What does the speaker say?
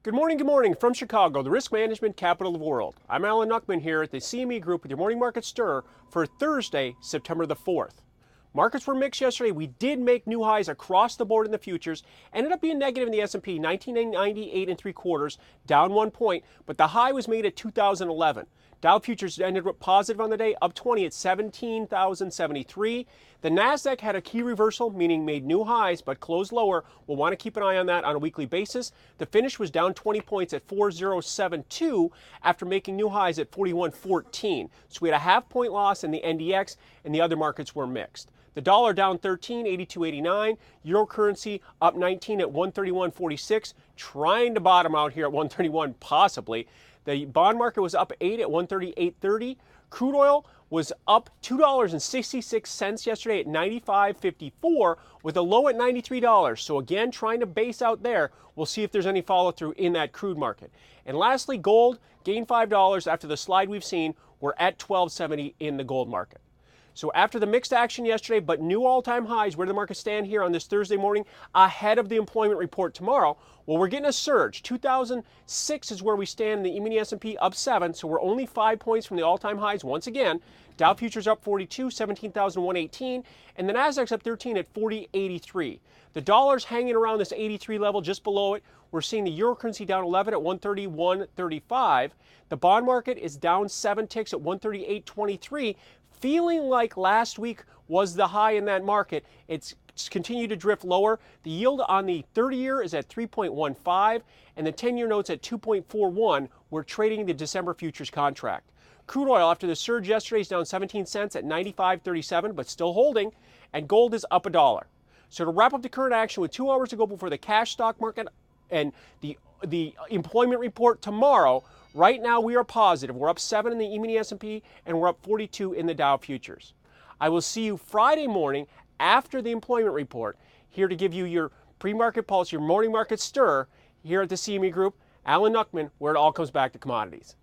Good morning from Chicago, the risk management capital of the world. I'm Alan Nuckman here at the CME Group with your morning market stir for Thursday, September the 4th. Markets were mixed yesterday. We did make new highs across the board in the futures. Ended up being negative in the S&P, 1998 and 3/4, down 1 point, but the high was made at 2011. Dow futures ended up positive on the day, up 20 at 17,073. The Nasdaq had a key reversal, meaning made new highs but closed lower. We'll want to keep an eye on that on a weekly basis. The finish was down 20 points at 4072 after making new highs at 4114. So we had a half-point loss in the NDX, and the other markets were mixed. The dollar down 13, 82.89. Euro currency up 19 at 131.46. Trying to bottom out here at 131 possibly. The bond market was up 8 at 138.30. Crude oil was up $2.66 yesterday at 95.54 with a low at $93. So again, trying to base out there. We'll see if there's any follow through in that crude market. And lastly, gold gained $5 after the slide we've seen. We're at $12.70 in the gold market. So after the mixed action yesterday, but new all-time highs, where do the markets stand here on this Thursday morning ahead of the employment report tomorrow? Well, we're getting a surge. 2006 is where we stand in the E-mini S&P, up 7, so we're only 5 points from the all-time highs once again. Dow futures up 42, 17,118, and the Nasdaq's up 13 at 40.83. The dollar's hanging around this 83 level, just below it. We're seeing the euro currency down 11 at 131.35. The bond market is down 7 ticks at 138.23. Feeling like last week was the high in that market. It's continued to drift lower. The yield on the 30-year is at 3.15, and the 10-year note's at 2.41. We're trading the December futures contract. Crude oil, after the surge yesterday, is down 17 cents at 95.37, but still holding, and gold is up $1. So to wrap up the current action with 2 hours to go before the cash stock market and the employment report tomorrow, right now we are positive. We're up 7 in the E-mini S&P and we're up 42 in the Dow futures. I will see you Friday morning after the employment report here to give you your pre-market pulse, your morning market stir here at the CME Group. Alan Nuckman, where it all comes back to commodities.